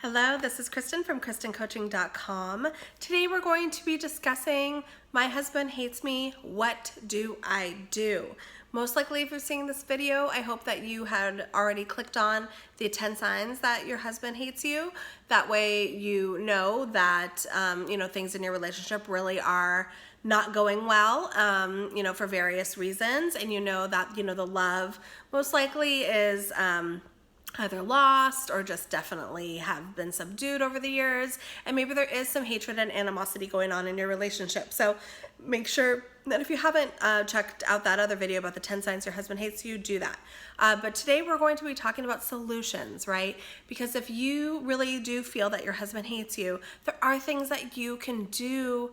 Hello, this is Kristen from KristenCoaching.com. Today we're going to be discussing my husband hates me, what do I do? Most likely if you're seeing this video, I hope that you had already clicked on the 10 signs that your husband hates you. That way you know that things in your relationship really are not going well, for various reasons, and you know that the love most likely is either lost or just definitely have been subdued over the years, and maybe there is some hatred and animosity going on in your relationship. So make sure that if you haven't checked out that other video about the 10 signs your husband hates you, do that. But today we're going to be talking about solutions, right? Because if you really do feel that your husband hates you, there are things that you can do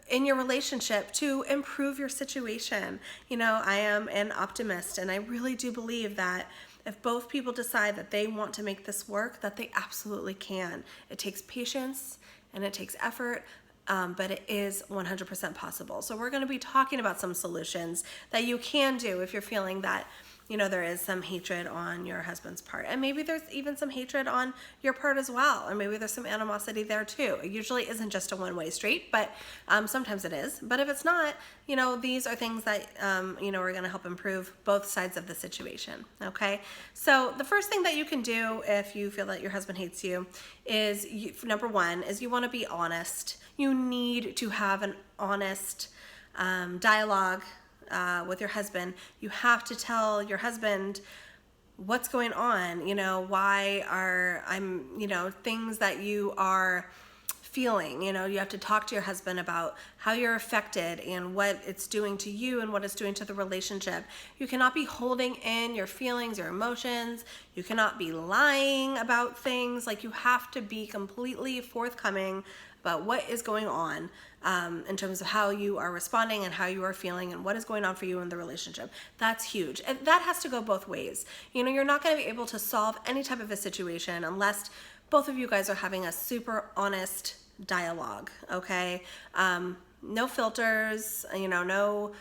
in your relationship to improve your situation. I am an optimist, and I really do believe that if both people decide that they want to make this work, that they absolutely can. It takes patience and it takes effort, but it is 100% possible. So we're going to be talking about some solutions that you can do if you're feeling that there is some hatred on your husband's part, and maybe there's even some hatred on your part as well, and maybe there's some animosity there too. It usually isn't just a one-way street, but sometimes it is. But if it's not, these are things that are going to help improve both sides of the situation. Okay, so the first thing that you can do if you feel that your husband hates you is number one is you want to be honest. You need to have an honest dialogue with your husband. You have to tell your husband what's going on, why are things that you are feeling. You have to talk to your husband about how you're affected and what it's doing to you and what it's doing to the relationship. You cannot be holding in your feelings, your emotions. You cannot be lying about things. Like, you have to be completely forthcoming about what is going on in terms of how you are responding and how you are feeling and what is going on for you in the relationship. That's huge. And that has to go both ways. You're not going to be able to solve any type of a situation unless both of you guys are having a super honest dialogue, okay? No filters, no,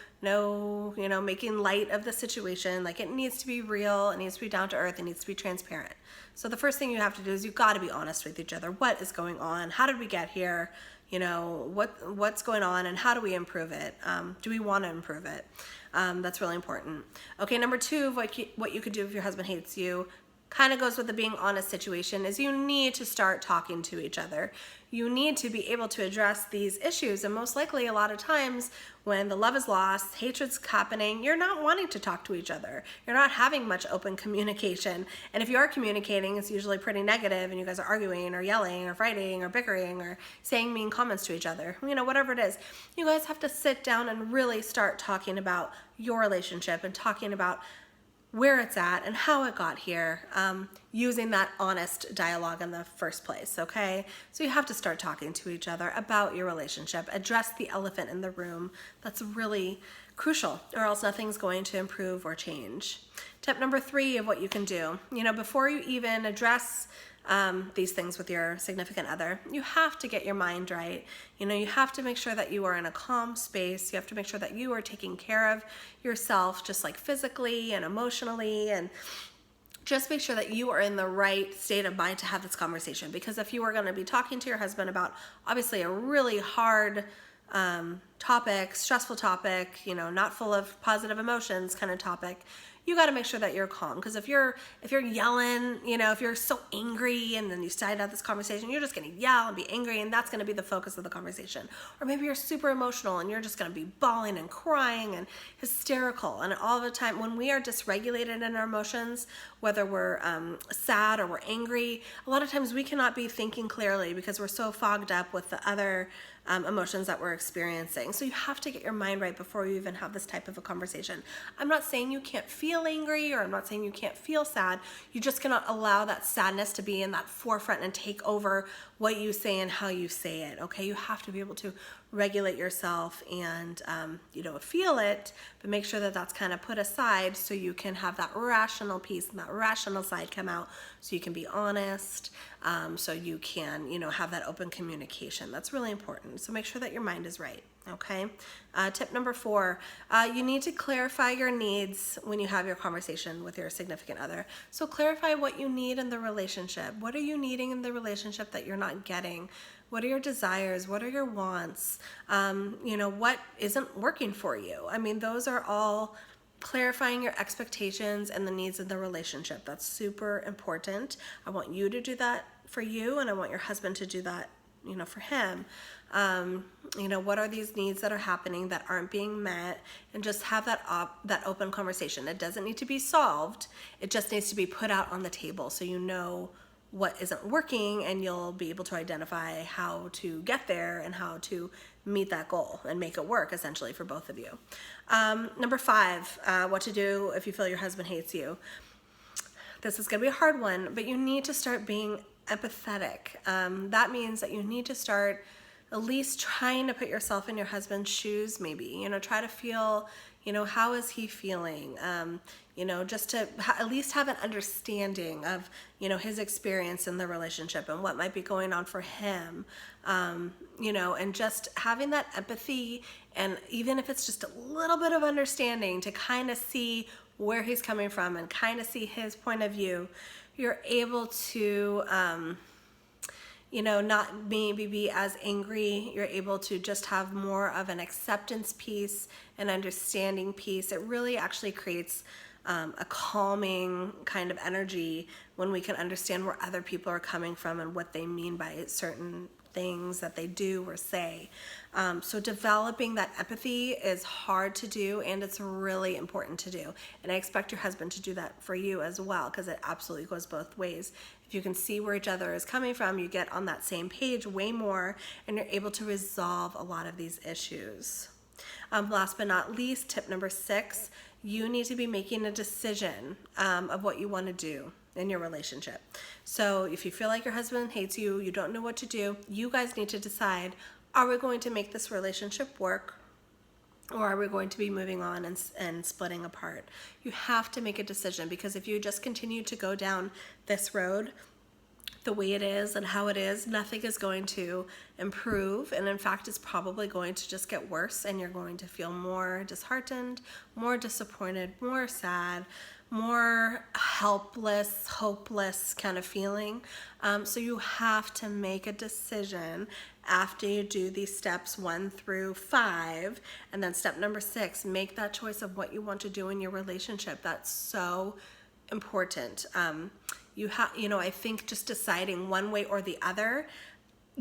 making light of the situation. Like, it needs to be real, it needs to be down to earth, it needs to be transparent. So the first thing you have to do is you've got to be honest with each other. What is going on? How did we get here? What's going on, and how do we improve it? Do we want to improve it? That's really important. Okay, number two, what you could do if your husband hates you, kind of goes with the being honest situation, is you need to start talking to each other. You need to be able to address these issues, and most likely a lot of times when the love is lost, hatred's happening, you're not wanting to talk to each other. You're not having much open communication, and if you are communicating, it's usually pretty negative, and you guys are arguing or yelling or fighting or bickering or saying mean comments to each other, whatever it is. You guys have to sit down and really start talking about your relationship and talking about where it's at and how it got here, using that honest dialogue in the first place, okay? So you have to start talking to each other about your relationship. Address the elephant in the room. That's really crucial, or else nothing's going to improve or change. Tip number three of what you can do, before you even address these things with your significant other, you have to get your mind right. You have to make sure that you are in a calm space. You have to make sure that you are taking care of yourself, just like physically and emotionally, and just make sure that you are in the right state of mind to have this conversation. Because if you are going to be talking to your husband about obviously a really hard topic, stressful topic, not full of positive emotions kind of topic, you got to make sure that you're calm. Because if you're yelling, if you're so angry and then you decide to have this conversation, you're just going to yell and be angry, and that's going to be the focus of the conversation. Or maybe you're super emotional and you're just going to be bawling and crying and hysterical. And all the time, when we are dysregulated in our emotions, whether we're sad or we're angry, a lot of times we cannot be thinking clearly because we're so fogged up with the other emotions that we're experiencing. So you have to get your mind right before you even have this type of a conversation. I'm not saying you can't feel angry, or I'm not saying you can't feel sad. You just cannot allow that sadness to be in that forefront and take over what you say and how you say it, okay? You have to be able to regulate yourself and feel it, but make sure that that's kind of put aside so you can have that rational piece and that rational side come out, so you can be honest, so you can have that open communication. That's really important. So make sure that your mind is right. okay? Tip number 4, you need to clarify your needs when you have your conversation with your significant other. So clarify what you need in the relationship. What are you needing in the relationship that you're not getting? What are your desires? What are your wants? What isn't working for you? I mean, those are all clarifying your expectations and the needs of the relationship. That's super important. I want you to do that for you, and I want your husband to do that, for him. What are these needs that are happening that aren't being met, and just have that open conversation. It doesn't need to be solved. It just needs to be put out on the table so you know what isn't working, and you'll be able to identify how to get there and how to meet that goal and make it work, essentially, for both of you. Number 5, what to do if you feel your husband hates you. This is going to be a hard one, but you need to start being empathetic. That means that you need to start at least trying to put yourself in your husband's shoes, maybe. Try to feel, how is he feeling? Just to at least have an understanding of, his experience in the relationship and what might be going on for him. And just having that empathy, and even if it's just a little bit of understanding to kind of see where he's coming from and kind of see his point of view, you're able to, not maybe be as angry. You're able to just have more of an acceptance piece, an understanding piece. It really actually creates a calming kind of energy when we can understand where other people are coming from and what they mean by certain things that they do or say. So developing that empathy is hard to do, and it's really important to do. And I expect your husband to do that for you as well, because it absolutely goes both ways. If you can see where each other is coming from, you get on that same page way more, and you're able to resolve a lot of these issues. Last but not least, tip number 6, you need to be making a decision of what you want to do in your relationship. So if you feel like your husband hates you, you don't know what to do, you guys need to decide, are we going to make this relationship work, or are we going to be moving on and splitting apart? You have to make a decision, because if you just continue to go down this road the way it is and how it is, nothing is going to improve, and in fact it's probably going to just get worse, and you're going to feel more disheartened, more disappointed, more sad, more helpless, hopeless kind of feeling. So you have to make a decision after you do these steps 1 through 5, and then step number 6, make that choice of what you want to do in your relationship. That's so important. I think just deciding one way or the other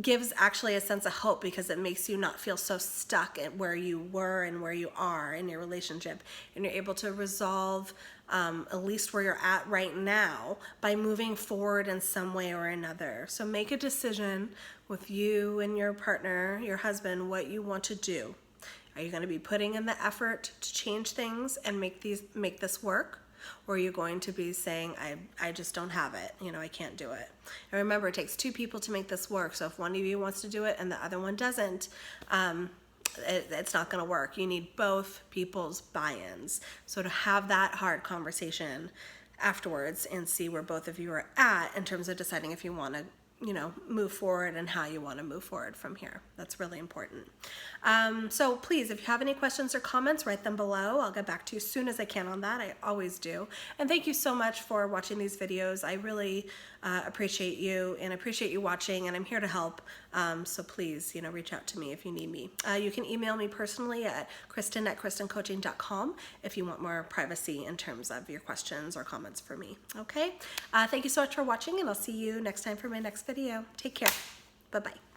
gives actually a sense of hope, because it makes you not feel so stuck at where you were and where you are in your relationship, and you're able to resolve at least where you're at right now by moving forward in some way or another. So make a decision with you and your partner, your husband, what you want to do. Are you going to be putting in the effort to change things and make this work? Or are you going to be saying, I just don't have it, I can't do it. And remember, it takes 2 people to make this work. So if one of you wants to do it and the other one doesn't, it's not going to work. You need both people's buy-ins. So to have that hard conversation afterwards and see where both of you are at in terms of deciding if you want to move forward and how you want to move forward from here. That's really important. So please, if you have any questions or comments, write them below. I'll get back to you as soon as I can on that. I always do. And thank you so much for watching these videos. I really appreciate you, and appreciate you watching, and I'm here to help. So please, reach out to me if you need me. You can email me personally at Kristen@KristenCoaching.com if you want more privacy in terms of your questions or comments for me. Okay? Thank you so much for watching, and I'll see you next time for my next video. Take care. Bye-bye.